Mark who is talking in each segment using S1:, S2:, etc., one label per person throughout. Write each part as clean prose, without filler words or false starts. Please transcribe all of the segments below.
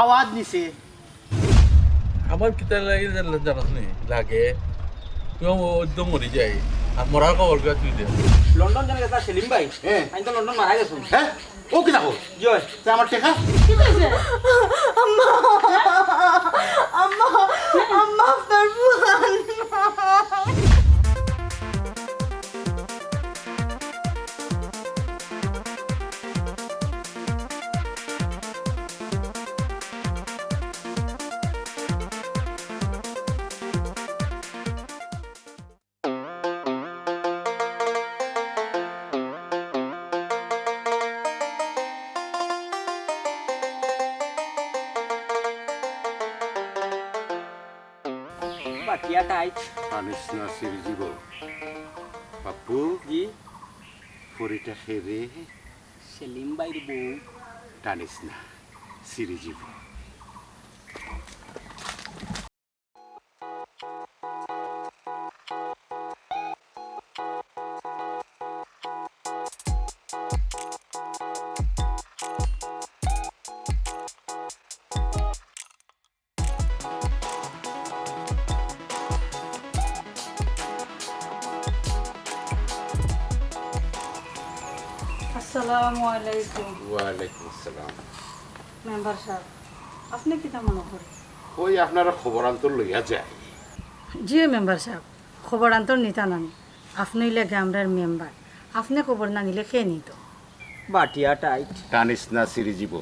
S1: আওয়াজ নিছে
S2: আমার কিতা লাগে জানাস নি লাগে তুই ওদ্য মরি যাই আর মরার খবর কা তুই দে
S3: লন্ডন জানে গেছা সেলিম ভাই
S1: হ্যাঁ
S3: আমি তো লন্ডন মারা গেছো
S1: হ্যাঁ ও কি দেখো
S3: জয়
S1: তা আমার টেকা
S4: আম্মা আম্মা আম্মা আপনার বুয়ান
S3: বাটিয়া টাইট
S5: টানিস না সিরিজীব পাপ্পু
S3: জি
S5: পরিটা খেরে
S3: সেলিম ভাইয়ের বউ
S5: টানিস না সিরিজীব
S4: আসসালামু আলাইকুম
S5: ওয়ালাইকুম আসসালাম
S4: মেম্বার সাহেব আপনি কিতা মনে করেন
S5: ওই আপনারা খবর আন্তর লইয়া যায়
S4: জি মেম্বার সাহেব খবর আন্তর নিতা নানি আপনি লাগে আমরার মেম্বার আপনি খবর না নিলে খেয়ে নিত
S3: বাটিয়া টাইট
S5: টানিস না সিরিজীব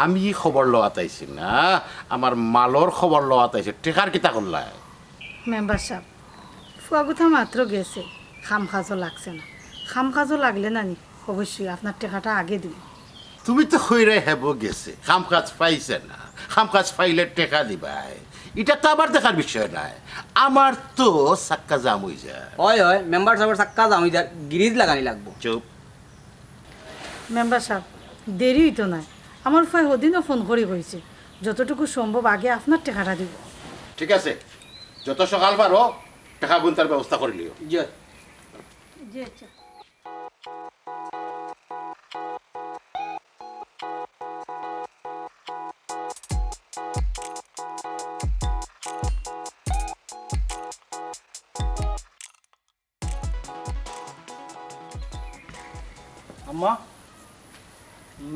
S5: আমি খবর লওয়াতাইছি না আমার মালর খবর লওয়াতাইছি টেকার কিতা করলাই
S4: মেম্বার সাহেব ফুয়া কথা মাত্র গেছে খাম খাজও লাগছে না খাম খাজও লাগলে নানি অবশ্যই আপনার টাকাটা আগে দিন
S5: তুমি তো খৈরে হেব গেছে খাম কাজ পাইছে না খাম কাজ পাইলে টেকা দিবাই এটা তো আবার দেখার বিষয় নাই আমার তো সাক্কা জাম হয়ে যায়
S3: হয় হয় মেম্বার সাহেবের সাক্কা দামি গিরিজ লাগানি লাগবো
S5: চুপ
S4: মেম্বার সাহেব দেরি হইতো নাই আমার ফুয়া ওদিনও ফোন করে কইছে যতটুকু সম্ভব আগে আপনার টাকাটা দিব
S5: ঠিক আছে যত সকাল পারো টাকা গুনতার ব্যবস্থা করে লিও
S3: জয়
S4: জি আচ্ছা
S1: আম্মা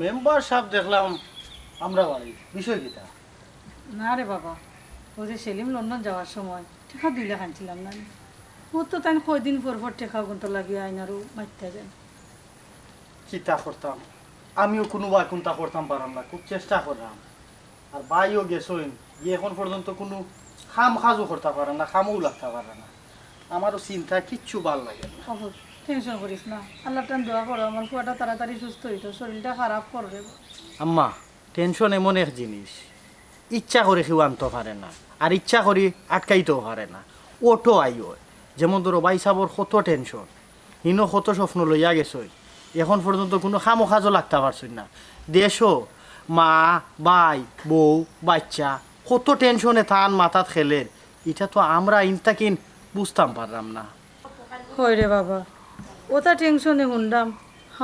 S1: মেম্বার সাহেব দেখলাম আমরা বাড়ি বিষয় কিটা
S4: না রে বাবা ও যে সেলিম লন্ডন যাওয়ার সময় টেকা 2 লাখ আনছিলাম না ও তো তাই কয়দিন পর টেকা গুনতে লাগিয়ে আইনারও মারতে যায়
S1: চিন্তা করতাম আমিও কোনো বা কোনটা করতাম পারাম না খুব চেষ্টা করলাম আর বাইও গেছইন গিয়ে এখন পর্যন্ত কোনো খাম খাজও করতে পারে না খামও লাগতে পারে না আমারও চিন্তা কিচ্ছু ভাল লাগে না
S4: খবর টেনশন করিস না আল্লাহ টান দোয়া করো আমার ফুয়াটা তাড়াতাড়ি সুস্থ হইতো শরীরটা খারাপ করবে
S1: আম্মা টেনশন এমন এক জিনিস ইচ্ছা করে কেউ আনতে পারে না আর ইচ্ছা করি আটকাইতেও পারে না ওটো আইও যেমন ধরো বাই সাবর কত টেনশন হিনো কত স্বপ্ন লইয়া গেছই এখন পর্যন্ত কোনো খামো খাজও লাগতে পারছই না দেশও মা বাই বউ বাচ্চা কত টেনশনে থান মাথাত খেলের এটা তো আমরা ইনতাকিন বুঝতাম পারলাম না
S4: হয় রে বাবা ওটা টেনশনে হুন্ডাম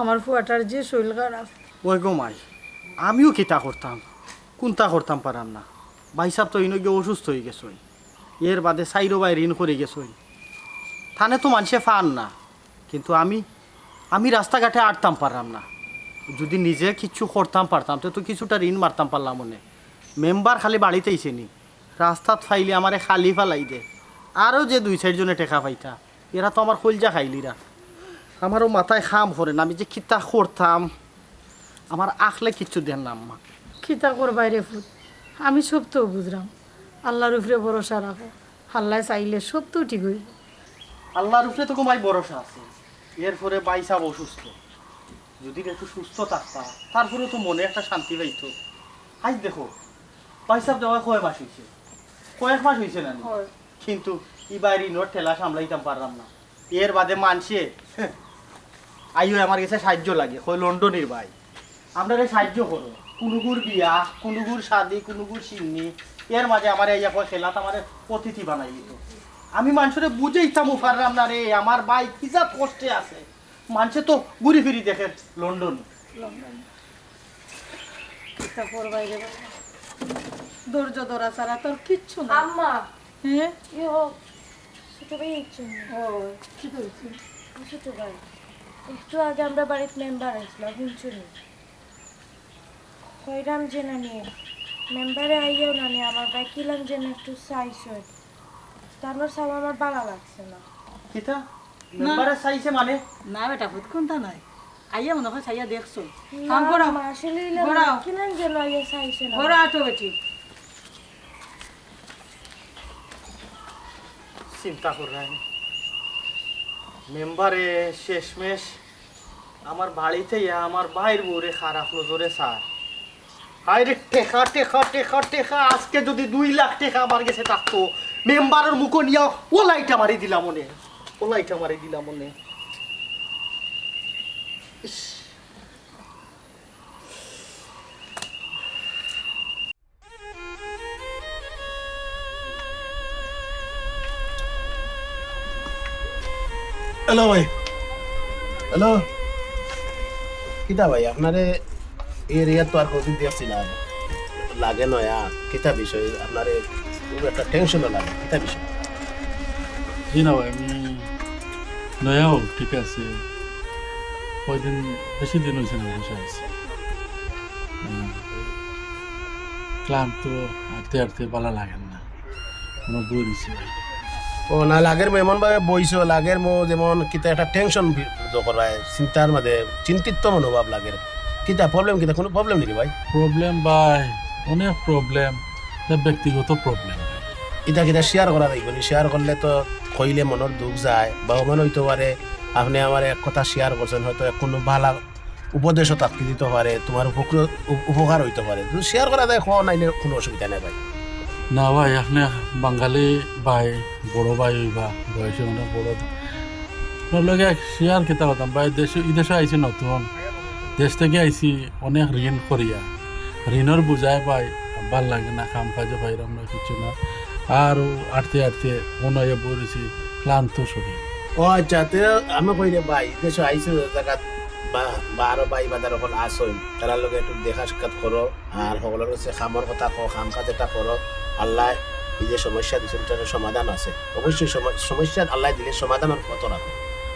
S4: আমার ফুয়াটার যে শরীর খারাপ
S1: ওই গো মাই আমিও কিতা করতাম কোনটা করতাম পারাম না ভাইসাব তো ইনো গিয়ে অসুস্থ হয়ে গেছই এর বাদে সাইরো বাই ঋণ করে গেছই থানে তো মানুষে ফান না কিন্তু আমি রাস্তাঘাটে আটতাম পারলাম না যদি নিজে কিছু করতাম পারতাম তো কিছুটা ঋণ মারতাম পারলাম মনে মেম্বার খালি বাড়িতে আইসেনি রাস্তাত ফাইলে আমারে খালি ফালাই দে আরও যে 2-4 জনে টেকা পাইতা এরা তো আমার কলজা খাইলিরা আমারও মাথায় খাম করে না আমি যে কিতা করতাম আমার আখলে কিচ্ছু দেন না আম্মা
S4: খিতা করবাই রে ফুট আমি সব তো বুঝলাম আল্লাহর উপরে ভরসা রাখো আল্লাহ চাইলে সব তো ঠিক হইব
S1: আল্লাহর উপরে তো কমাই ভরসা আছে এরপরে বাইসাব অসুস্থ যদি একটু সুস্থ থাকতা তারপরে তো মনে একটা শান্তি পাইতো আজ দেখো বাইসাব দেওয়া কয় মাস হয়েছে কয়েক মাস হয়েছে না নি? কিন্তু ই বাইরে নোট ঠেলা সামলাইতাম পারলাম না এর বাদে মানছে আইও আমার কাছে সাহায্য লাগে কই লন্ডনের ভাই আপনারা সাহায্য করো কুনুগুর বিয়া কুনুগুর শাদি কুনুগুর সিন্নি এর মাঝে আমার এই খেলাত আমার অতিথি বানাই দিত আমি মানুষের বুঝেইতাম পারলাম না রে আমার ভাই কিজাত কষ্টে আছে মানুষে তো ঘুরি ফিরি দেখে লন্ডন
S4: চেষ্টা করবাই রে বাবা ধৈর্য ধরা ছাড়া তোর কিচ্ছু না
S6: আম্মা
S4: হ্যাঁ
S6: ইয়ো ছোট ভাই একজন
S4: ও কি করছি
S6: ছোট ভাই একটু আগে আমরা বাড়িতে মেম্বার আসলাম শুনছুনি হইরাম যে না নিয়ে মেম্বারে আইয়াও না নিয়ে আমার ভাই কিলাম যে না একটু সাইজ হয় তারপর সব আমার ভালো লাগছে না
S1: কিতা মেম্বারে চাইছে মানে
S4: না বেটা ভূত কোনটা নাই আইয়া মনে হয় চাইয়া দেখছো
S6: না,
S4: কাম করো
S6: আম্মা, আসলে
S4: ঘোরাও।
S6: কিলাম যে আইয়া সাইজে না
S4: ঘরে আটো বেটি
S1: চিন্তা করাই মেম্বারে শেষমেশ আমার বাড়িতে আমার বাইর বউরে খারাপ নজরে স্যার আরে টেকা টেকা টেকা টেকা আজকে যদি 2 লাখ টাকা আমার গেছে থাকতো মেম্বারের মুখ নিয়ে ও লাইটা মারি দিলাম মনে ও লাইটা মারি দিলাম মনে ইস,
S7: হ্যালো ভাই হ্যালো কিতা ভাই আপনারে এরিয়া তো আর কোনদিন দেখছি না লাগে নয়া কিতা বিষয় আপনারে খুব একটা টেনশনও লাগে কিতা বিষয়
S2: জি না ভাই আমি নয়াও ঠিক আছে কয়দিন বেশি দিন হয়েছে না বসে আছি ক্লান্ত হাঁটতে হাঁটতে ভালো লাগে না কোনো বই দিছি ভাই
S7: ও না লাগের মো এমন ভাবে বইছো লাগের মো যেমন কিতা একটা টেনশন করায় চিন্তার মধ্যে চিন্তিত মনোভাব লাগের কিতা প্রবলেম কিতা কোনো প্রবলেম নাকি ভাই
S2: প্রবলেম ভাই অনেক প্রবলেম ব্যক্তিগত প্রবলেম
S7: ইটা কিতা শেয়ার করা যাইব শেয়ার করলে তো কইলে মনের দুঃখ যায় বা মনে হইতে পারে আপনি আমার এক কথা শেয়ার করছেন হয়তো কোনো ভালো উপদেশও তাকে দিতে পারে তোমার উপকার হইতে পারে যদি শেয়ার করা যায় খাওয়া নাইলে কোনো অসুবিধা নেই ভাই
S2: না ভাই আপনি বাঙালি ভাই বড় ভাই হইবা বয়সে অনেক বড় আপনার লগে শেয়ার কেতা করতাম ভাই দেশে আইছি নতুন দেশ থেকে আইছি অনেক ঋণ করিয়া ঋণের বুঝায় ভাই ভাল লাগে না কাম কাজে পাইলাম না কিছু না আর আটতে আটতে মনে হয়ে পড়েছি ক্লান্ত শরীর
S7: ও আচ্ছা তে আমি কই রে ভাই দেশ আইছো জায়গা বা আরো ভাই বাদার হল আসইন তার লগে একটু দেখা সাক্ষাৎ করো আর সকলের কাছে খামর কথা কো খাম কাজ এটা করো আল্লাহ এই যে সমস্যা দিচ্ছে এটার সমাধান আছে অবশ্যই সমস্যা আল্লাহ দিলে সমাধানের পথ রাখো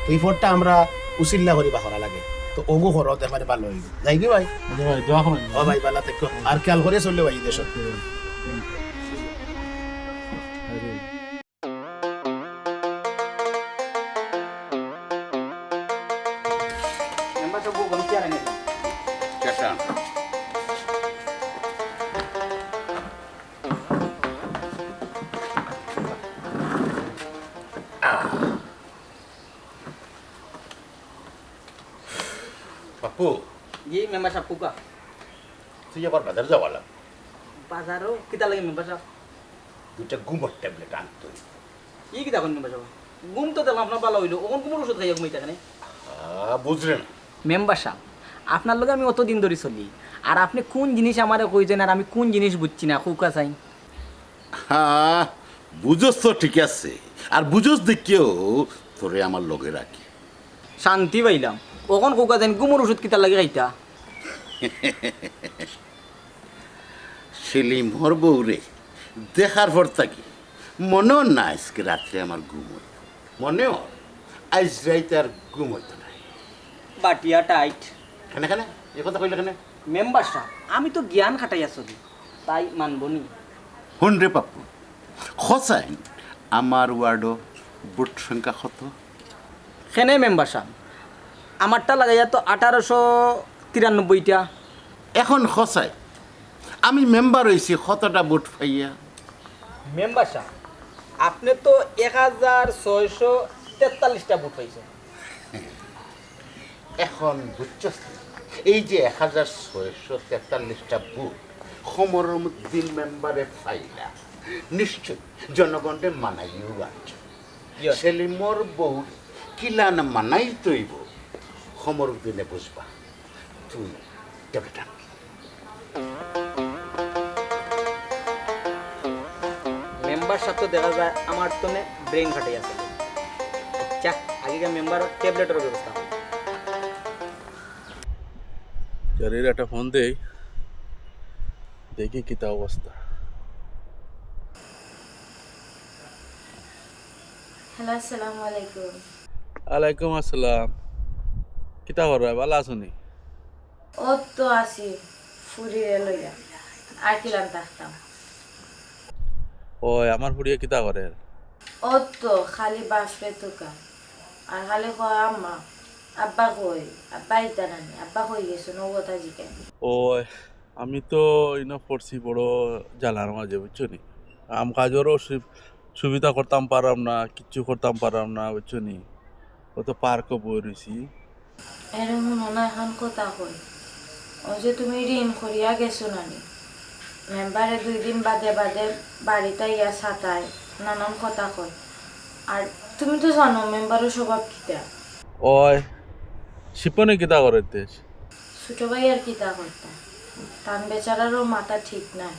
S7: তো এই পথটা আমরা উচিল্লা করি বা করা লাগে তো ওগো করো দেখবারে ভালো হইব যাই কি ভাই
S2: ভাই দোয়া করেন
S7: ও ভাই বালা থেকে আর খেয়াল করে চললে ভাই দেশ
S3: মেম্বার সব গম চেয়ার এনে দাও।
S5: চেষ্টা পাপু
S3: জি মেম্বার সাহেব কুকা
S5: তুই আবার বাজার যাওয়া লাগবে
S3: বাজারও কিতা লাগে মেম্বার সাহেব
S5: 2টা ঘুমোর ট্যাবলেট আনতো
S3: ই কিতা কোন মেম্বার সাহেব ঘুম তো দিলাম আপনার ভালো হইলো ওখান কোন ওষুধ খাইয়া ঘুমাইতে এখানে
S5: বুঝলে না
S3: মেম্বার সাহেব আপনার লগে আমি অতদিন ধরে চলি আর আপনি কোন জিনিস আমারে কইছেন আর আমি কোন জিনিস বুঝছি না কুকা চাই
S5: হ্যাঁ বুঝোস তো ঠিক আছে আর বুঝোস দেখিও তোরে আমার লগে রাখি
S3: শান্তি পাইলাম ওখান কুকা চাই ঘুমোর ওষুধ কিতা লাগে খাইতা
S5: সেলিমর বউরে দেখার পর থাকি মনেও না আজকে রাত্রে আমার ঘুম হইত মনেও আজ রাইতে আর ঘুম হইতো না
S3: বাটিয়া টাইট
S5: কেনে কেনে এ কথা কইলে কেনে
S3: মেম্বার সাহেব আমি তো জ্ঞান খাটাইয়া চলি তাই মানবনি
S5: শুন রে পাপ্পু খসাইন আমার ওয়ার্ডও বুট সংখ্যা কত
S3: সেনে মেম্বার সাহেব আমারটা লাগাইয়া তো 1893টা
S5: এখন খসাই আমি মেম্বার হয়েছি কতটা বুট পাইয়া
S3: মেম্বার সাহেব আপনি তো 1643টা ভোট পাইছেন
S5: এখন বুঝছস না? এই যে 1643টা বুট সমরমুদ্দিন মেম্বারে ফাইলা নিশ্চয় জনগণকে মানাইও আনছ সেলিমর বউ কিলা না মানাই তৈব সমরুদ্দিনে বুঝবা তুই ট্যাবলেট আন
S3: মেম্বার সাহেব তো দেখা যায় আমার তো ব্রেন খাটাই আছে আচ্ছা আগেকার মেম্বার ট্যাবলেটের ব্যবস্থা
S2: জারির একটা ফোন দেই দেখি কিতা অবস্থা।
S6: হ্যালো আসসালামু আলাইকুম।
S2: আলাইকুম আসসালাম। কিতা করা ভালো আছো নি?
S6: ও তো আছি ফুরিয়ে লইয়া আর কিলাম থাকতাম।
S2: ওই আমার ফুড়িয়ে কিতা করে?
S6: ও তো খালি বাসবে তোকা আর খালি কয় আম্মা আব্বা কই, আব্বা ইতা নানি, আব্বা কই গেছো নো কথা জিকে।
S2: ওই আমি তো ইনো পড়ছি বড় জ্বালার মাঝে, বুঝছো নি? কাম কাজেরও সুবিধা করতাম পারাম না, কিচ্ছু করতাম পারাম না, বুঝছো নি? ও তো পার্কও বই রয়েছি।
S6: এরকম মনে এখন কথা কই ও যে তুমি ঋণ করিয়া গেছো নানি, মেম্বারে 2 দিন বাদে বাদে বাড়িতে ইয়া ছাতায় নানান কথা কয়। আর তুমি তো জানো মেম্বারের স্বভাব কিতা।
S2: ওই শিপনে কিতা করে দেশ?
S6: ছোট ভাই আর কিতা করতাম, তান বেচারারও মাথা ঠিক নাই।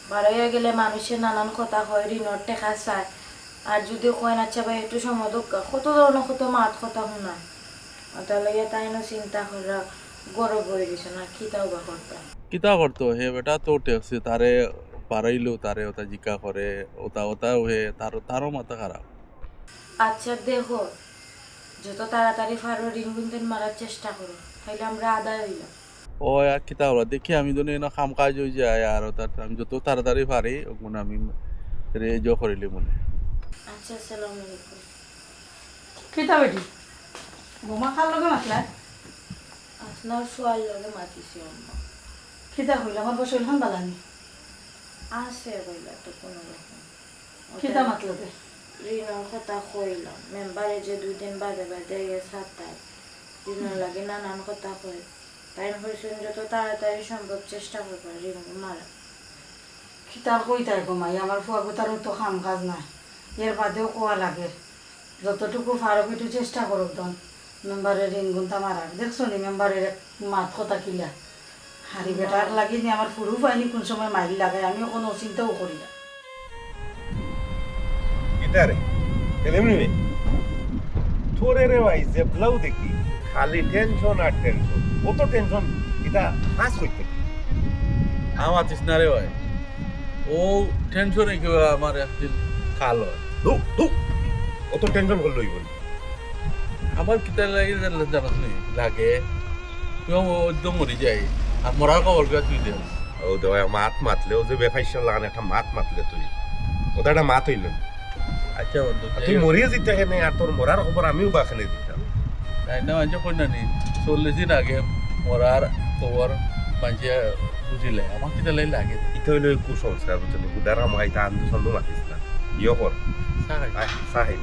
S6: বার হইয়া গেলে মানুষের নানান কথা কয়, ঋণর টেকা চায়। আর যদি কয় আচ্ছা ভাই একটু সময় দোকা, কত ধরনের কত মাত কথা শোনায়। ওটা লইয়া তাই না চিন্তা করা গরব হয়ে গেছে না কিতাও বা করতাম।
S2: কিতা করতো হে বেটা তো টেকছে তারে পারাইলো, তারে ওটা জিকা করে ওটা ওটাও হে তারও মাথা খারাপ।
S6: আচ্ছা দেখো যত তাড়াতাড়ি পারো ঋণ গুনতেন মারার চেষ্টা করো, তাইলে আমরা আদায় হইলাম।
S2: ও আর কিতা হলো দেখি আমি যদি না কাম কাজ হয়ে যায় আর ওটা আমি যত তাড়াতাড়ি পারি ওগুলো আমি রেজ করিলি মনে।
S6: আচ্ছা আসসালামু আলাইকুম।
S4: কিতা বেটি বোমা খার লগে মাতলা?
S6: আপনার সোয়াল লগে মাতিছি আম্মা।
S4: কিতা কইলা আমার বসে হইলাম বালানি?
S6: আছে কইলা তো কোনো রকম।
S4: কিতা মাতলো তে?
S6: ঋণের কথা কইলাম, মেম্বারে যে 2 দিন বাদে বাদে গেছে তাই ঋণের লাগে নানান কথা কই। তাই হয়েছেন যত তাড়াতাড়ি সম্ভব চেষ্টা করবো ঋণ মারা।
S4: কিতার কইতাই ঘুমাই আমার ফুয়া গুতারও তো কাম কাজ নাই, এর বাদেও কোয়া লাগে। যতটুকু পারো একটু চেষ্টা করো তখন মেম্বারের ঋণ গুনতা মারার। দেখছো নি মেম্বারের মাত কথা কিলা হারি বেটার লাগি নি আমার ফুরু পাইনি কোন সময় মাইল লাগায়, আমিও কোনো চিন্তাও করি না।
S8: এটারে এমনি তোরে রে ভাই যে ব্লাউ দেখি খালি টেনশন আর টেনশন, কত টেনশন এটা পাস করতে।
S2: আমার তৃষ্ণা রে ভাই ও টেনশনে কেউ আমার একদিন কাল হয়।
S8: অত টেনশন করলই বল।
S2: আমার কিতা লাগে জানাস নি লাগে কেউ একদম মরি যায় আর মরার খবর কেউ তুই দে।
S8: ও দেওয়া মাত মাতলে ও যে বেফাইশন লাগান একটা মাত মাতলে তুই ওটা একটা মাত হইল না।
S2: আচ্ছা বন্ধু
S8: তুই মরিয়ে দিতে কেন আর তোর মরার খবর আমিও বাখানে দিতাম।
S2: তাই না মাঝে কই না নি 40 দিন আগে মরার খবর মাঝে বুঝিলে আমার কিতা লাগে।
S8: এটা হইলো কুসংস্কার বুঝলি, উদারা মাইতা আন্দু সন্দ মাতিস না ইয়ে কর সাহেব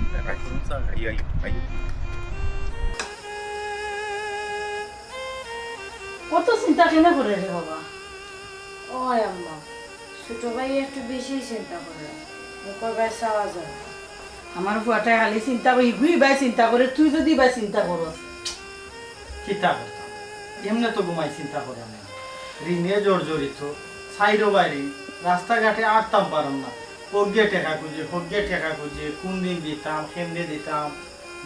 S4: কত চিন্তা কেনা করে রে বাবা?
S6: ওই আম্মা ছোট ভাই একটু বেশি চিন্তা করে, মুখর ভাই চাওয়া যায়।
S4: আমার ফুয়াটা খালি চিন্তা করি গুই বাই চিন্তা করে, তুই যদি বাই চিন্তা করস
S1: চিন্তা করতাম এমনি তো ঘুমাই চিন্তা করে না। ঋণে জর্জরিত সাইডও বাইরে রাস্তাঘাটে আটতাম পারম না, হগ্গে টেকা খুঁজে কোন দিন দিতাম কেমনে দিতাম।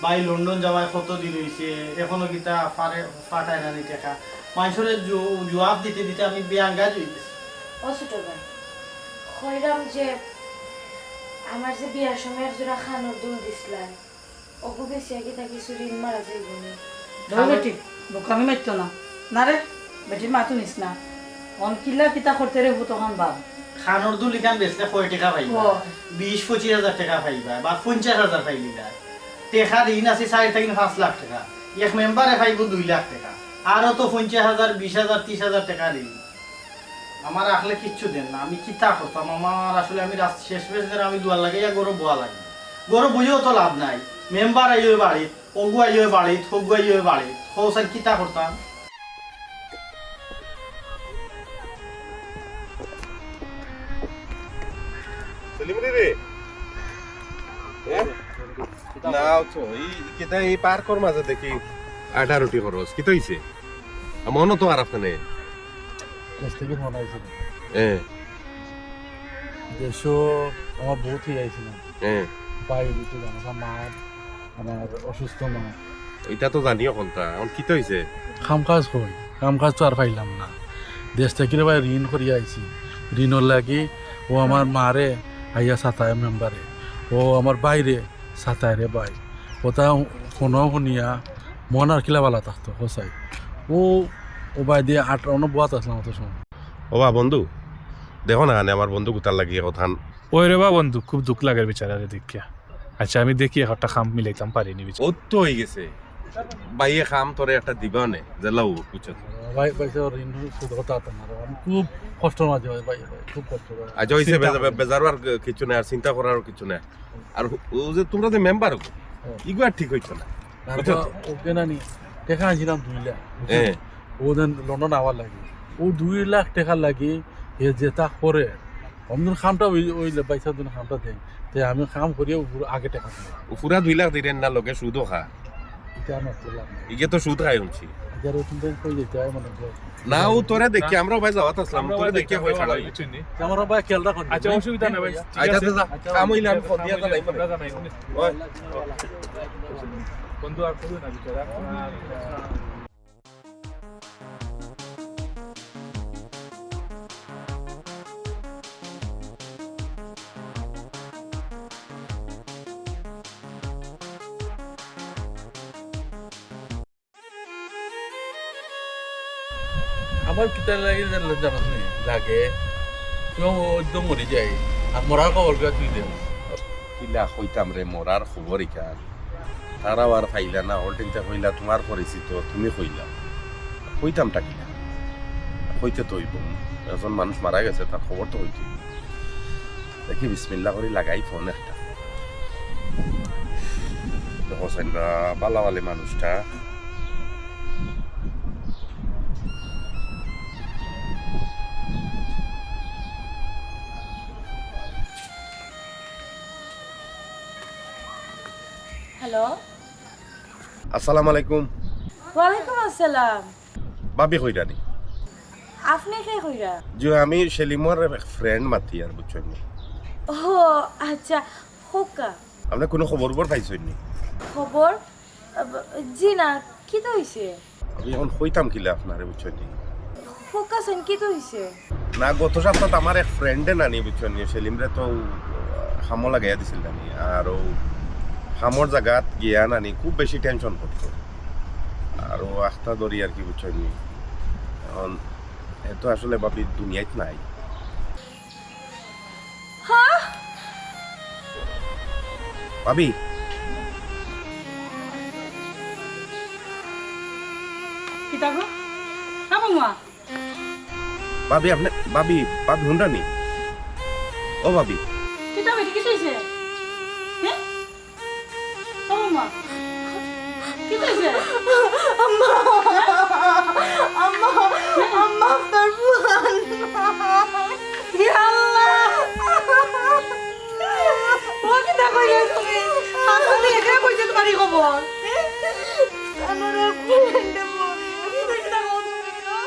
S1: বাই লন্ডন যাওয়ায় কত দিন হয়েছে এখনো গীতা ফাটায় নানি টেকা মানুষের জবাব দিতে দিতে আমি বেআঙ্গাজ হয়ে গেছি।
S6: ও ছোট ভাই কইরাম যে আমার যে বিয়ার সময় একজোড়া খানোর দুল দিছিলাম ওগো বেশি আগে তা কিছু ঋণ মারা যাইব না।
S4: ধর বেটি বোকামি মারতো না না রে বেটির মাতু নিস না। অন কিলা কিতা করতে রে হু তখন বাপ
S1: খানোর দুল এখান বেচলে কয় টাকা পাইবা? 20-25 হাজার টাকা পাইবা বা 50,000 পাইলি যায়। টেকা ঋণ আছে 4 থেকে 5 লাখ টাকা, এক মেম্বারে পাইব 2 লাখ টাকা, আরও তো 50,000 20,000 30,000 টাকা ঋণ। আমার আসলে কিচ্ছু দেন না, আমি কিতা করতাম? আমার আসলে আমি শেষ বেশ আমি দুয়ার লাগে গরু বোয়া লাগে, গরু বুঝেও তো লাভ নাই। মেম্বার আইয়ে বাড়িত, অগু আইয়ে বাড়িত, হগু আইয়ে বাড়িত, হৌসান কিতা করতাম?
S8: সেলিমরি রে না তো কিতা এই পার্কর মাঝে দেখি আটা রুটি খরচ কি হইছে মনও তো আর আপনানে
S2: দেশ থেকে ফোন আইছিল,
S8: হ্যাঁ
S2: দেশও আমার বহুত হয়ে আইছিল পাই দিতে জানা মা আমার অসুস্থ মা।
S8: এটা তো জানিও কোনটা এখন কি হইছে?
S2: কাম কাজ তো আর পাইলাম না, দেশ থেকে ভাই ঋণ করিয়া আইছি ঋণর লাগি ও আমার মারে আইয়া সাতায় মেম্বারে ও আমার বাইরে সাতায় রে বাই ওটা ফোনও শুনিয়া মন আর কিলাবালা থাকতো হোসাই ও ও বাই দিয়ে 8 বুয়াত আসলাম অত সময়
S8: ও বা বন্ধু দেখো না আমার বন্ধু কোথার লাগিয়ে কথা
S9: ওই রে বা বন্ধু খুব দুঃখ লাগে বিচারারে দেখিয়া আচ্ছা আমি দেখি একটা খাম মিলাইতাম পারিনি বিচার
S8: ও তো হয়ে গেছে বাইয়ে খাম তোরে একটা দিবা নে জেলাও বুঝছো
S2: ভাই বাইসে ঋণ শুধু কথা হতো না আমি খুব কষ্টের মাঝে হয় ভাই খুব কষ্ট হয়
S8: আজ হইছে বেজারবার কিছু নাই আর চিন্তা করার কিছু নাই আর ও যে তোমরা যে মেম্বার ইগুলো আর ঠিক হইছো না বুঝছো তো?
S2: ওকে না নি টাকা আনছিলাম 2 লাখ
S8: হ্যাঁ
S2: ও দেন লন্ডন আবার লাগে ও 2 লাখ টাকা লাগি এ যেটা করে অমদিন খামটা ওই বাইসা দিন খামটা দেয় তে আমি কাম করিয়ে আগে টাকা দিই
S8: ও পুরা 2 লাখ দিলেন না লগে সুদও খা
S2: এটা আমার তো লাভ নেই
S8: ইগে তো সুদ খাই হচ্ছি
S2: যারা তুমি কই যেতে হয় মানে
S8: না ও তোরে দেখি আমরা ভাই যাওয়াত আসলাম তোরে দেখি হয়ে ছাড়া
S2: আমার ভাই খেয়াল রাখুন
S9: আচ্ছা অসুবিধা নাই ভাই
S8: আচ্ছা যা কাম হইলে আমি ফোন দিয়া জানাই ওই
S9: বন্ধু আর করবে না বিচারা
S2: আমার কিতা লাগে জানাস নি লাগে কেউ একদম মরে যায় আর মরার খবর গা তুই দে
S8: কিলা কইতাম রে মরার খবর ইকার তারাও আর ফাইলা না হলটিনটা কইলা তোমার পরিচিত তুমি কইলা কইতামটা কিনা কইতে তো হইব একজন মানুষ মারা গেছে তার খবর তো হইতে দেখি বিসমিল্লা করে লাগাই ফোন একটা হোসেন বালাওয়ালি মানুষটা
S6: হ্যালো
S8: আসসালামু আলাইকুম
S6: ওয়ালাইকুম আসসালাম
S8: বাবি কইরানি
S6: আপনি কে কইরা
S8: যে আমি সেলিমর ফ্রেন্ড মাতি আর বুঝছেন
S6: ও আচ্ছা হোকা
S8: আপনি কোনো খবর পাইছেন নি
S6: খবর জি না কি তো হইছে
S8: আমি এখন কইতাম কিলা আপনারে বুঝছেন নি
S6: হোকা সেন কি তো হইছে
S8: না গত সপ্তাহে আমার এক ফ্রেন্ডে নানি বুঝছেন নি সেলিমরে তো হামো লাগাইয়া দিছিল নানি আর হামর জায়গাত গিয়া নানি খুব বেশি টেনশন করতো আর আস্থা ধরি আর কি বুঝছেন নি এখন এতো আসলে ভাবি দুনিয়াত নাই ভাবি
S4: কিতা গো কাম মা
S8: ভাবি আপনি ভাবি ভাবি হুন্ডা নি ও ভাবি
S4: কিতা বেটি কি হইছে হ্যাঁ ও মা কি হইছে আম্মা আম্মা আম্মা দরবান ইয়া আল্লাহ ও কিতা কইলে তুমি আসলে একা কইছে তোমারই খবর আমার ফ্রেন্ড মরে কিতা কইছো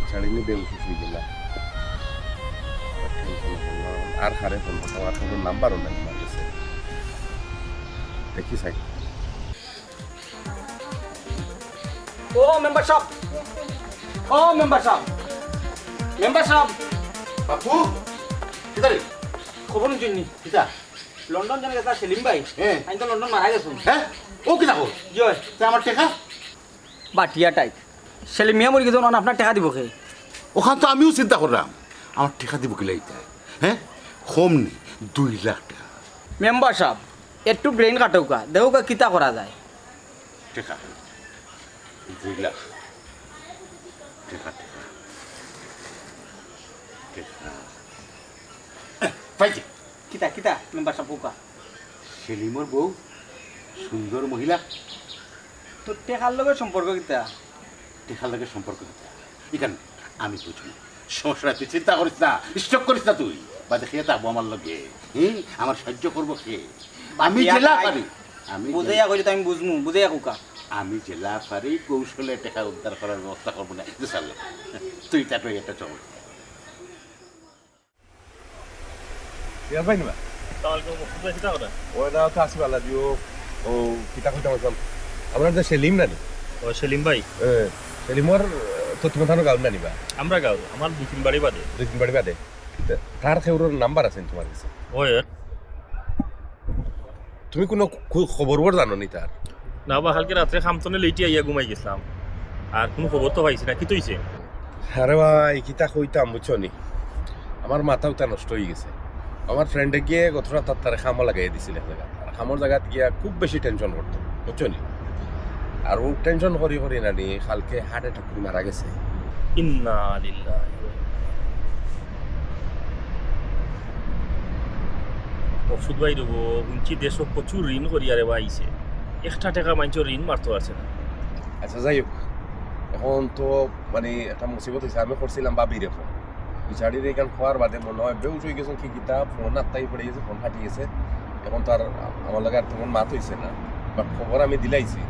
S8: ছাড়িনি বেউসুস হয়ে গেলা আর খারে ফোন করতাম আর কোনো নাম্বারও নাই আমার কাছে দেখি সাইড
S3: ও মেম্বার সাহেব ও মেম্বার সাহেব মেম্বার সাহেব
S5: বাপু কিতা রে
S3: খবর জন্য
S5: কিতা
S3: লন্ডন জানা গেছে সেলিম ভাই
S5: হ্যাঁ।
S3: আমি তো লন্ডন মারা গেছো
S5: হ্যাঁ ও কিতা কর
S3: জয়
S5: তে আমার টাকা
S3: বাটিয়া টাইপ সেলিম মিয়া মরি গেছে আপনার টাকা দিব কে
S5: ওখান তো আমিও চিন্তা করলাম আমার টাকা দিব কি লাইতে হ্যাঁ কম নি 2 লাখ টাকা
S3: মেম্বার সাহেব একটু ব্রেন কাটৌকা দেউকা কিতা করা যায়
S5: টাকা 2 লাখ টাকা পাইছি
S3: কিতা কিতা মেম্বার সাহেব পোকা
S5: সেলিমর বউ সুন্দর মহিলা
S3: তো টেকার লগে সম্পর্ক কিতা
S5: টেকার লাগে সম্পর্ক এখানে আমি বুঝবো সমস্যা তুই চিন্তা করিস না স্টক করিস না তুই বাদে খেয়ে থাকবো আমার লগে আমার সাহায্য করবো কে আমি জেলা পারি আমি
S3: বুঝাইয়া কইলে তো আমি বুঝমু বুঝাইয়া কুকা
S5: আমি জেলা পারি কৌশলে টাকা উদ্ধার করার ব্যবস্থা করবো না সালে তুই তাই একটা চল
S8: ইয়ার ভাই নিবা ওই দাও তো আসি বালা দিও ও কিতা কইতাম আমরা যে সেলিম নানি
S9: ও সেলিম ভাই
S8: সেলিমর তো তুমি থানো গাউন না নিবা
S10: আমরা গাও আমার 2-3 বাড়ি বাদে
S8: 2-3 বাড়ি বাদে তার খেউরোর নাম্বার আছে তোমার কাছে
S10: ওই
S8: তুমি কোনো খবর জানো নি তার
S10: না বা কালকে রাত্রে খামতনে লেটি আইয়া ঘুমাই গেছিলাম আর কোনো খবর তো পাইছি না কি তৈছে
S8: আরে ভাই কিতা কইতাম বুঝছো নি আমার মাথাও তা নষ্ট হয়ে গেছে আমার ফ্রেন্ডে গিয়ে গত রাত তার খামো লাগাই দিছিল এক জায়গা আর খামোর জায়গাত গিয়া খুব বেশি টেনশন করতো বুঝছো নি আর ও টেনশন করি করি না নি কালকে হার্ট অ্যাটাক করে মারা গেছে
S10: ইন্না লিল্লাহি ওষুধ বাই দেবো উঞ্চি দেশ প্রচুর ঋণ করি আরে আইছে 1 টাকা মাইনছো ঋণ মারতে পারছে না
S8: আচ্ছা যাই হোক এখন তো মানে একটা মুসিবত হয়েছে আমি করছিলাম বাবির এখন বিচারির এখান খোয়ার বাদে মনে হয় বেউস হয়ে গেছে কি কিতাব ফোন আত্মাই পড়ে গেছে ফোন ফাটি গেছে এখন তো আর আমার লাগে আর তেমন মাত হয়েছে না বাট খবর আমি দিলাইছি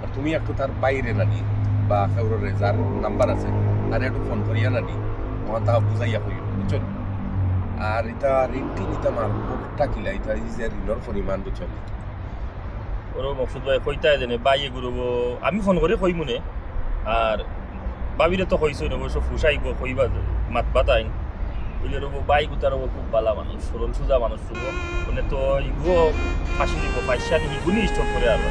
S8: আর তুমি একটু তার বাইরে নানি বা কেউরে যার নাম্বার আছে তার একটু ফোন করিয়া নানি তখন তা বুঝাইয়া হইল বুঝছো আর এটা ঋণটি নিতাম আর বোর্ডটা কিলা এটা এই যে ঋণের পরিমাণ বুঝছো
S10: ওর মকসুদ ভাই কইতা জানে বাইয়ে গুরুব আমি ফোন করে কই মনে আর বাবিরে তো কইছো না অবশ্য ফুসাইব কইবা মাত বাতাইন বুঝলে রব বাই গুতার খুব বালা মানুষ সরল সুজা মানুষ রব মানে তো ইগো ফাঁসি দিব পয়সা নি ইগুনি স্টপ করে আর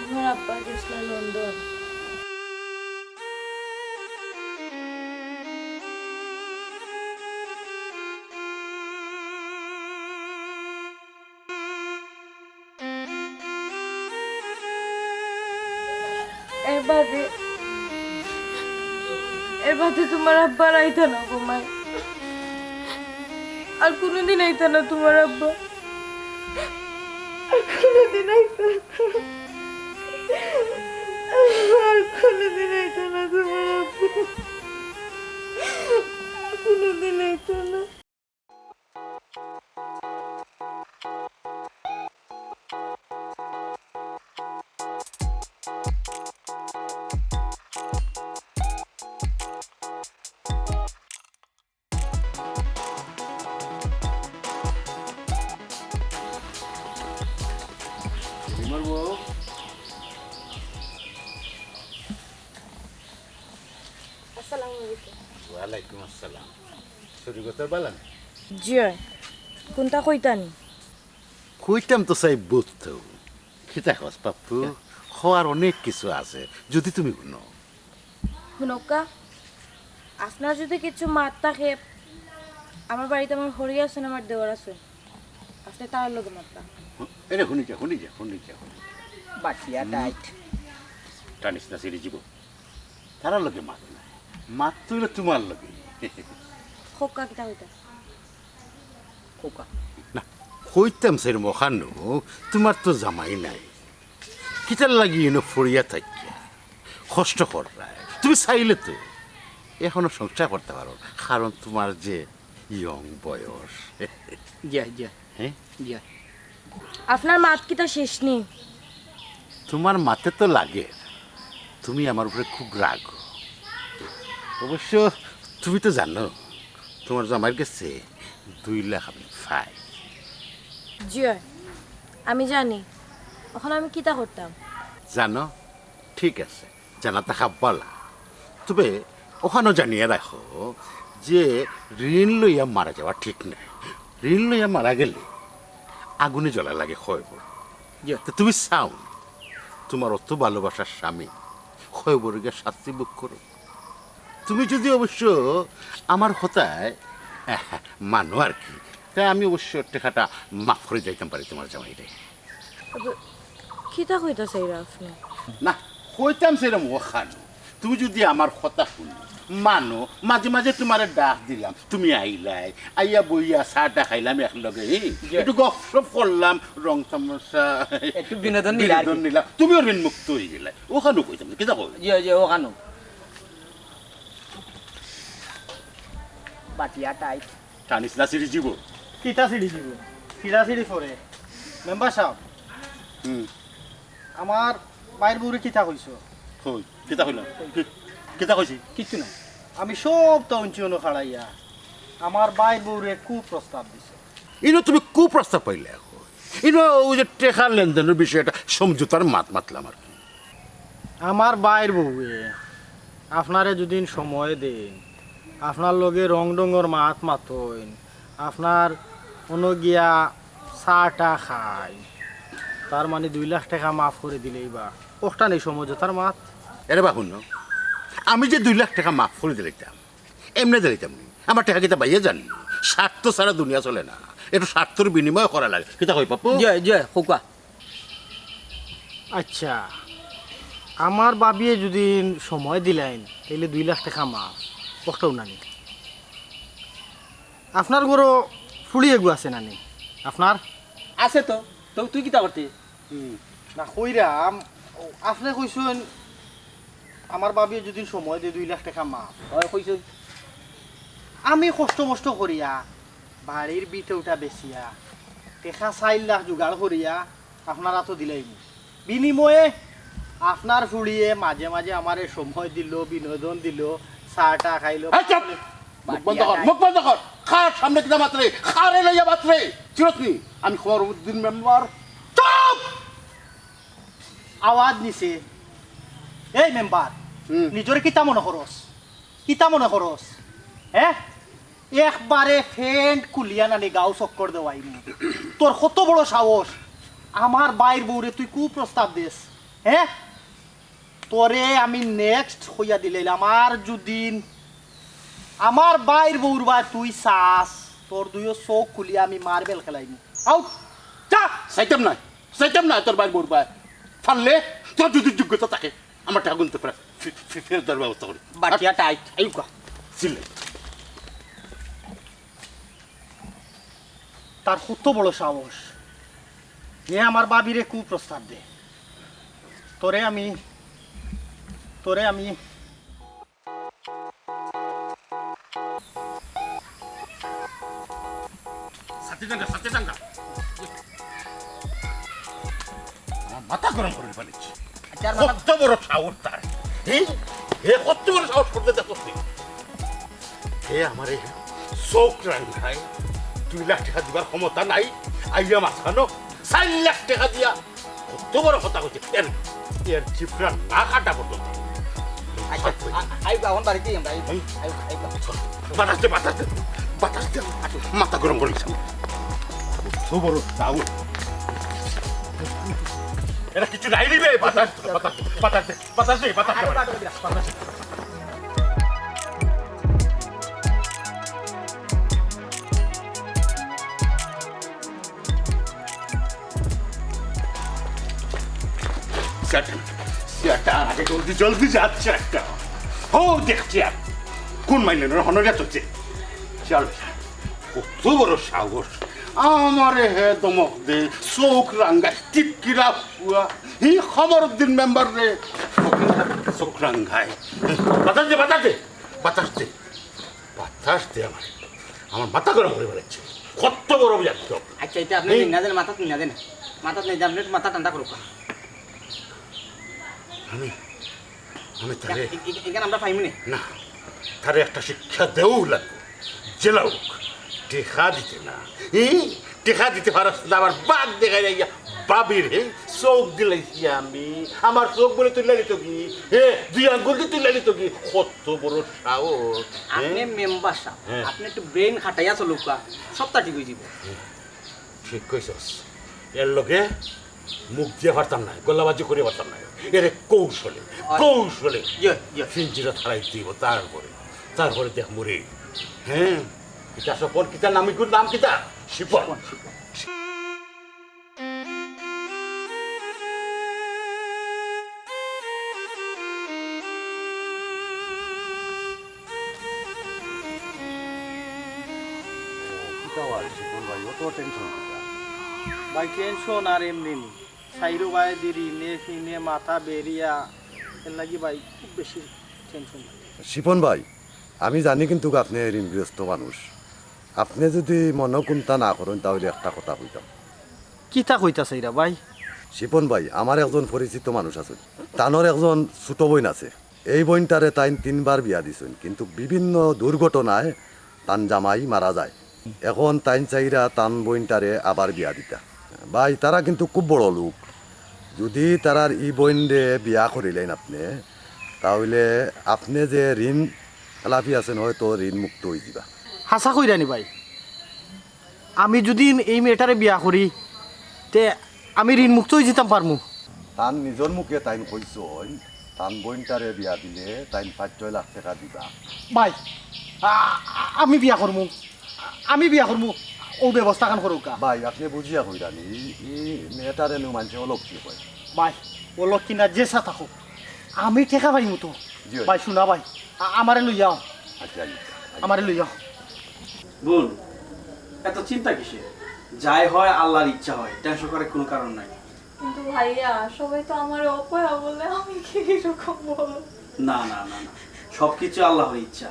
S6: তোমার আব্বা গেছিল লন্ডন এর বাদে তোমার আব্বার আইতা না ঘুমাই আর কোনোদিন আইতা না তোমার আব্বা আর কোনোদিন আইতা আর কোনোদিন আইতা না তোমার আব্বা কোনোদিন আইতা না
S5: ওয়ালাইকুম আসসালাম শরীরগতর বালা না
S6: জিয় কোনটা কইতানি
S5: কইতাম তো চাই বুঝতো খিতা খস পাপ্পু হওয়ার অনেক কিছু আছে যদি তুমি শুনো
S6: শুনকা আপনার যদি কিছু মাত থাকে আমার বাড়িতে আমার হরি আছে আমার দেওয়ার আছে আপনি তার লগে মাত্রা
S5: এটা শুনি যা
S3: বাটিয়া টাইট
S5: টানিস না সিঁড়ি জীব তারা লোকে মাত না মাত তুইলে তোমার লোকে
S6: খোকা কিতা হইতা
S3: খোকা
S5: না কইতাম সের মখানো তোমার তো জামাই নাই কিতার লাগি এনে ফরিয়া থাকিয়া কষ্ট করায় তুমি চাইলে তো এখনো সংসার করতে পারো কারণ তোমার যে ইয়ং বয়স
S3: জিয়া
S5: হ্যাঁ
S3: জিয়া
S6: আপনার মাত কিতা শেষ নেই
S5: তোমার মাতে তো লাগে তুমি আমার উপরে খুব রাগ অবশ্য তুমি তো জানো তোমার জামাইয়ের কাছে 2 লাখ আমি পাই
S6: জিয় আমি জানি এখন আমি কিতা করতাম
S5: জানো ঠিক আছে জানা থাকা বলা তবে ওখানেও জানিয়ে রাখো যে ঋণ লইয়া মারা যাওয়া ঠিক নাই ঋণ লইয়া মারা গেলে আগুনে জ্বলা লাগে খয়ব তো তুমি চাও তোমার অত ভালোবাসার স্বামী খয়বরকে শাস্তি ভোগ করো তুমি যদি অবশ্য আমার কথায় মানো আর কি তাই আমি অবশ্য টাকাটা মাফ করে যাইতাম পারি তোমার জামাইরে
S6: কিতা কইতাছে এরা আপনি
S5: না কইতাম সেরকম ওখানো তুমি যদি আমার কথা শুনো মানো মাঝে মাঝে তোমার ডাক দিলাম তুমি আইলাই আইয়া বইয়া চাটা খাইলাম একলগে একটু গপ করলাম রং তামাশা
S3: একটু বিনোদন
S5: নিলাম তুমিও ঋণ মুক্ত হয়ে গেলে ওখানো কইতাম কিতা কই
S3: জিয়া ওখানো বাটিয়া টাইট
S5: টানিস না সিঁড়ি জীব
S1: কিতা সিঁড়ি দিব কিতা সিঁড়ি ফরে মেম্বার সাহেব আমার বাইর বউরে কিতা কইছো?
S5: কই কিতা কইলাম কিতা কইছি
S1: কিচ্ছু না, আমি সব তো অঞ্চল খাড়াইয়া আমার বাইর বউরে কুপ্রস্তাব দিছে।
S5: ইনো তুমি কুপ্রস্তাব পাইলে ইনো ওই যে টেকার লেনদেনের বিষয়টা সমঝোতার মাতলাম আর কি।
S1: আমার বাইর বউয়ে আপনারে যদি সময় দেন, আপনার লগে রং ডঙ্গর মাতইন, আপনার গিয়া চাটা খাই, তার মানে 2 লাখ টাকা মাফ করে দিলেই বা ওটা নেই সমঝোতার মাত।
S5: এরে বা শুনো, আমি যে 2 লাখ টাকা মাফ করে দিলাম এমনি দিলাম আমার টাকা কিতা বাইয়ে জানি, স্বার্থ ছাড়া দুনিয়া চলে না, একটু স্বার্থের বিনিময় করা লাগে। কিতা কই পাপু?
S3: জয় জয় খোকা।
S1: আচ্ছা, আমার বাবিয়ে যদি সময় দিলেন তাহলে 2 লাখ টাকা মাফ ওটাও নানি। আপনার গরো ফুড়িয়ে গু আছে নানি আপনার?
S3: আছে তো, তো তুই কিতা করতে?
S1: না কইরাম, আপনি কইছেন আমার বাবিয়ে যদি সময় দিয়ে 2 লাখ টাকা মাফ।
S3: হয় কইছ।
S1: আমি কষ্ট মষ্ট করিয়া বাড়ির বিটেওটা বেচিয়া টেকা 4 লাখ জোগাড় করিয়া আপনারা তো দিলেই, বিনিময়ে আপনার ফুড়িয়ে মাঝে মাঝে আমারে সময় দিল, বিনোদন দিল, চাটা খাইল।
S5: এই চুপ! মুখ বন্ধ কর, মুখ বন্ধ কর। খার সামনে কিনা মাত্রে, খারে লইয়া মাত্রে। চিরতনি আমি খবরউদ্দিন মেম্বার। চুপ!
S1: আওয়াজ নিছে, এই মেম্বার নিজরে কিতা মনে করস? কিতা মনে করস? হ্যাঁ, একবারে ফেন্ট কুলিয়া নানি গাও চক্কর দেওয়াই তোর কত বড় সাহস আমার বাইর বউরে তুই কুপ্রস্তাব দিস? হ্যাঁ, তোরে আমি নেক্সট হইয়া দিলাম, আর যদি আমার বাইর বউর বা তুই চাস তোর 2 চোখ খুলিয়া আমি মার্বেল খেলাইনি। আউট
S5: যা, চাইতাম না তোর বাইর বউর ফাললে তোর যদি যোগ্যতা থাকে আমার টাকা গুনতে পারে ফেরত দেওয়ার ব্যবস্থা করি।
S3: বাটিয়া টাইট আইকা
S5: চিল্লে
S1: তার কত বড় সাহস, এ আমার বাবিরে কুপ্রস্তাব দে। তোরে আমি
S5: সাথে মাথা গরম করে ফেলেছি। কত বড় সাহস তার! কত বড় সাহস করতে দেখো আমার চোখ রান্ধায় 2 লাখ টাকা দিবার ক্ষমতা নাই, আইয়া মাঝখানো 4 লাখ টাকা দিয়া কত বড় কথা হচ্ছে। এর চিপড়া না কাটা পর্যন্ত
S3: আইকা এখন বাড়িতে আমরা
S5: বাতাস দে মাথা গরম করে গেছে। কত বড় সাহস! এরা কিছু নাই নিবে। বাতাস দে। আগে জলদি যাচ্ছে একটা। ও দেখছি আর কোন মাইলেন হনরিয়া চলছে। চল, কত বড় সাহস! আমারে হে দমক দে, চোখ রাঙ্গায়, টিপকিরা পুয়া হি খবরউদ্দিন মেম্বার রে চোখ রাঙ্গায়। বাতাস দে আমার মাথা গরম করে বেড়াচ্ছে। কত বড় যাচ্ছ!
S3: আচ্ছা, এটা আপনি না দেন, মাথা না দেন, মাথা নেই আপনি মাথা ঠান্ডা করুক।
S5: আমি তারে
S3: এখানে আমরা পাইমনি
S5: না, তারে একটা শিক্ষা দেও লাগবে। জেলাও টেকা দিতে না, টেকা দিতে পারস না, আবার বাদ দেখাই যাইয়া বাবির চোখ দিলাইছি আমি। আমার চোখ বলে তুলে নিত কি? 2 আঙ্গুল দিয়ে তুলে নিত কি? কত বড় সাহস!
S3: আপনি মেম্বার সাহেব, আপনি একটু ব্রেন খাটাইয়া চলুক, সবটা ঠিক হয়ে যাব।
S5: ঠিক কইছস। এর লগে মুখ দিয়ে পারতাম না, গলাবাজি করে পারতাম না। এর কৌশলে ফিঞ্জিরা থালাই দিব। তারপরে দেখ মরে। হ্যাঁ, কিতা সপন, কিতা নামিকুর নাম কিতা? শিপন।
S1: ভাই টেনশন আর এমনি নি, সাইরো ভাই দেরি নে ফিনে মাথা বেরিয়া এর লাগি ভাই খুব বেশি টেনশন।
S11: শিপন ভাই, আমি জানি কিন্তু আপনি ঋণগ্রস্ত মানুষ। আপনি যদি মনে কোনটা না করেন তাহলে একটা কথা কইতাম।
S1: কিতা কইতাছে এরা ভাই?
S11: শিপন ভাই আমার একজন পরিচিত মানুষ আছে, তানোর একজন ছোট বোন আছে। এই বোনটারে তাই 3বার বিয়া দিছেন, কিন্তু বিভিন্ন দুর্ঘটনায় তান জামাই মারা যায়। এখন তাইন চাইরা তান বোনটারে আবার বিয়া দিতা। ভাই তারা কিন্তু খুব বড় লোক, যদি তারার ই বোনরে বিয়া করিলেন আপনি, তাহলে আপনি যে ঋণ খেলাপি আছেন হয়তো ঋণ মুক্ত হয়ে যাবা।
S1: হাসা কইরানি ভাই, আমি যদি এই মেয়েটারে বিয়া করি তে আমি ঋণ মুক্ত হয়ে যেতাম পারমু?
S11: তান নিজের মুখে তাইন কইসন তান বোনটারে বিয়া দিলে তাইন 5-6 লাখ টাকা দিবা।
S1: ভাই আমি বিয়া করমু, আমি বিয়া করমু, ও ব্যবস্থা কান করুক।
S11: ভাই আপনি বুঝিয়া কইরানি ই মেয়েটারে নো মানুষে অলক্ষী কয়।
S1: ভাই ও লক্ষ্মী না যে সা থাকুক, আমি ঠেকা পাইমু তো।
S11: জি ভাই।
S1: ভাই শুনা ভাই, আমারে লই যাও,
S11: আচ্ছা
S1: আমারে লই যাও।
S12: বোন, এত চিন্তা কিসের? যাই হয় আল্লাহর ইচ্ছা হয়, টেনশন করার কোনো কারণ নাই।
S6: কিন্তু ভাইয়া সবাই তো আমার অপয়া বলে, আমি কি এরকম বলো?
S12: না না না না, সব কিছু আল্লাহর ইচ্ছা।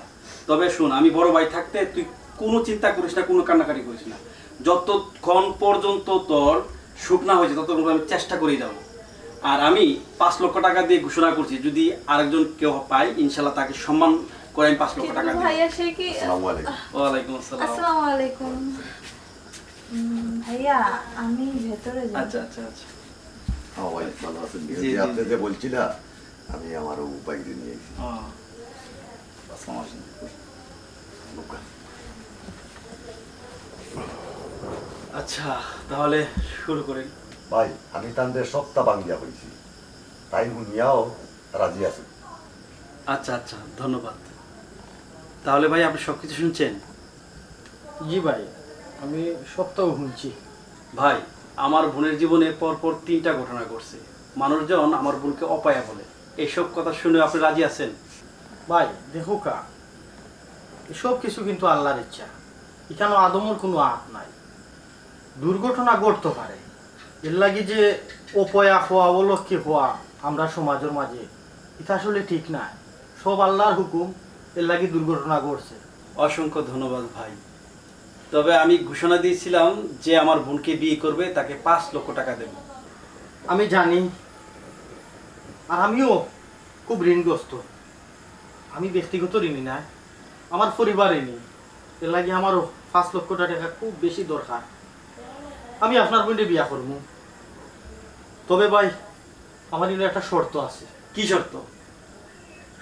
S12: তবে শোন, আমি বড় ভাই থাকতে তুই কোনো চিন্তা করিস না, কোনো কান্নাকাটি করিস না। যতক্ষণ পর্যন্ত তোর সুখ না হয়েছে ততক্ষণ আমি চেষ্টা করেই যাবো। আর আমি 5 লক্ষ টাকা দিয়ে ঘোষণা করছি, যদি আরেকজন কেউ পায় ইনশাল্লাহ তাকে সম্মান করে আমি 5 লক্ষ টাকা দিই।
S6: ভাইয়া সে কি?
S12: ওয়ালাইকুম আসসালাম।
S6: আসসালামু আলাইকুম। ভাইয়া আমি ভেতরে যাই।
S12: আচ্ছা আচ্ছা আচ্ছা।
S11: হ্যাঁ ভাই ভালো আছেন?
S12: জি, জি,
S11: আপনি যে বলছিলা আমি আমারও বাইরে নিয়ে এসেছি।
S12: আসসালামু আলাইকুম। আচ্ছা তাহলে শুরু করি।
S11: ভাই আমি তাদের সপ্তাহ বাঙ্গিয়া হয়েছি, তাই শুনিয়াও রাজি আছে।
S12: আচ্ছা আচ্ছা, ধন্যবাদ। তাহলে ভাই আপনি সব কিছু শুনছেন?
S1: জি ভাই, আমি সপ্তাহ শুনছি।
S12: ভাই আমার বোনের জীবনে পরপর 3টা ঘটনা ঘটছে। মানুষজন আমার বোনকে অপায়া বলে। এইসব কথা শুনে আপনি রাজি আছেন?
S1: ভাই দেখো কা, এসব কিছু কিন্তু আল্লাহর ইচ্ছা, এখানে আদমর কোনো হাত নাই। দুর্ঘটনা ঘটতে পারে, এর লাগি যে অপয়া হওয়া অলক্ষী হওয়া আমরা সমাজের মাঝে, এটা আসলে ঠিক না। সব আল্লাহর হুকুম, এর লাগি দুর্ঘটনা ঘটছে।
S12: অসংখ্য ধন্যবাদ ভাই। তবে আমি ঘোষণা দিয়েছিলাম যে আমার বোনকে বিয়ে করবে তাকে 5 লক্ষ টাকা দেব।
S1: আমি জানি, আর আমিও খুব ঋণগ্রস্ত। আমি ব্যক্তিগত ঋণী না, আমার পরিবার ঋণী। এর লাগে আমারও 5 লক্ষ টাকা খুব বেশি দরকার। আমি আপনার বোনকে বিয়া করবো। তবে ভাই আমার এর একটা শর্ত আছে।
S12: কি শর্ত?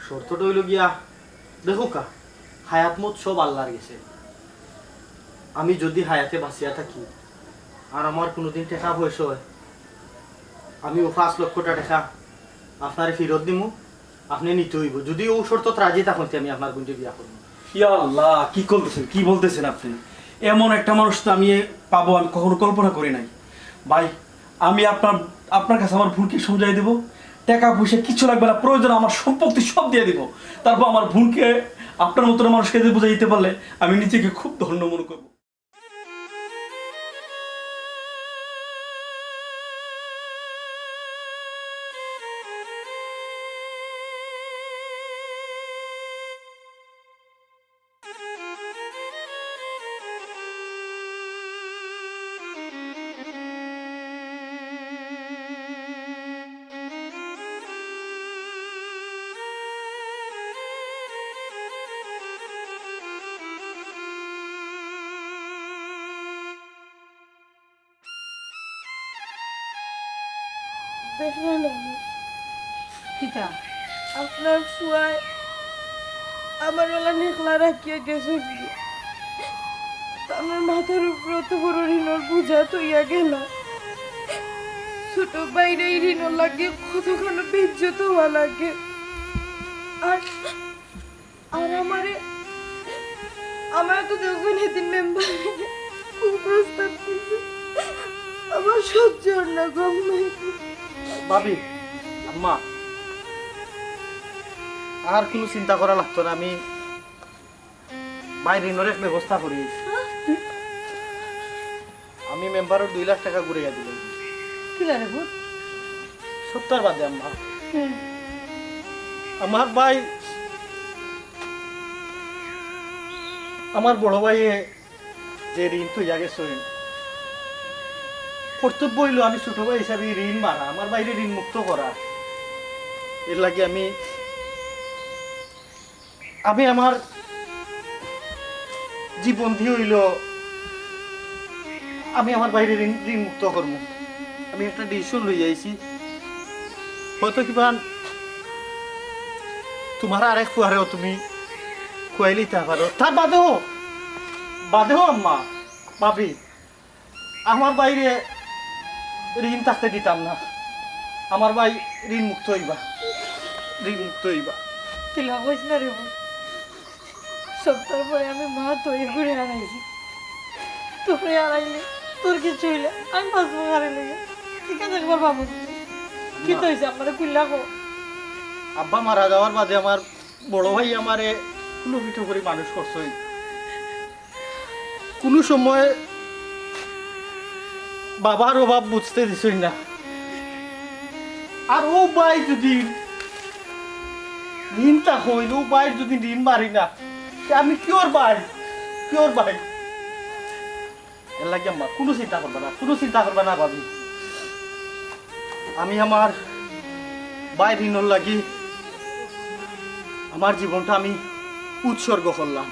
S1: শর্তটা হইল গিয়া, দেখো কা, হায়াত মত সব আল্লাহর গেছে। আমি যদি হায়াতে বাঁচিয়া থাকি আর আমার কোনোদিন টাকা পয়সা হয়, আমি ও 5 লক্ষ টাকা আপনার ফেরত দিমু, আপনি নিতে হইব। যদি ও শর্ত রাজি থাকুন আমি আপনার বোনকে বিয়া করবো।
S12: ইয়া আল্লাহ, কি করতেছেন, কি বলতেছেন আপনি? এমন একটা মানুষ তো আমি পাবো আমি কখনো কল্পনা করি নাই। ভাই আমি আপনার কাছে আমার বোনকে সমঝাই দেবো, টাকা পয়সা কিছু লাগবে না, প্রয়োজন আমার সম্পত্তি সব দিয়ে দিব। তারপর আমার বোনকে আপনার মতন মানুষকে বুঝাই দিতে পারলে আমি নিজেকে খুব ধন্য মনে করবো।
S6: আপনার ফুয়ায় আমার ওলা নেকলা রাখিয়া গেছে, আমার মাথার উপর অত বড় ঋণর বুঝা তৈয়া গেল। ছোট বাইরে ঋণ লাগে, কতক্ষণ বেজ্জত হওয়া লাগে। আর আর আমার তো যখন এদিন মেম্বার খুব প্রস্তাব দিচ্ছে, আমার সহ্য না গম নাই।
S1: ভাবি, আম্মা, আর কোনো চিন্তা করা লাগতো না। আমি বাইরে ঋণের ব্যবস্থা করি। আমি মেম্বারের 2 লাখ টাকা ঘুরে দিলাম।
S4: কি লাগে ভূত?
S1: সত্তর বাদে আম্মা, আমার ভাই, আমার বড় ভাই যে ঋণ তুই আগে কর্তব্য হইল আমি ছোট ভাই হিসাবে ঋণ মারা, আমার বাইরে ঋণ মুক্ত করা। এর লাগে আমি আমার জীবন দিয়ে হইল আমি আমার বাইরে ঋণ মুক্ত করব। আমি একটা ডিসিশন লই আইছি, হয়তো কিবা তোমার আরেক ফুয়ারেও তুমি খুয়াই লইতে পারো। তার বাদেও আম্মা ভাবি আমার বাইরে ঋণ থাকতে দিতাম না। আমার ভাই ঋণ মুক্ত হইবা।
S6: তিলা কইস না রে বোন, সপ্তাহ পরে আমি মা তৈরি করে আনাইছি, তোরে আনাইলে তোর কিছু হইলে আমি বাঁচবো হারে লেগে। ঠিক আছে একবার ভাবো কি তো হয়েছে আমার কুল্লা কো।
S1: আব্বা মারা যাওয়ার বাদে আমার বড় ভাই আমারে কোনো পিঠু করে মানুষ করছে। কোনো সময় বাবার অভাব বুঝতে দিছই না। আর ও ভাই যদি ঋণটা হইল, ও ভাই যদি ঋণ মারি না, আমি কিওর ভাই। এর লাগে আম্মা কোনো চিন্তা করবা না ভাবি। আমি আমার ভাই ঋণর লাগি আমার জীবনটা আমি উৎসর্গ করলাম।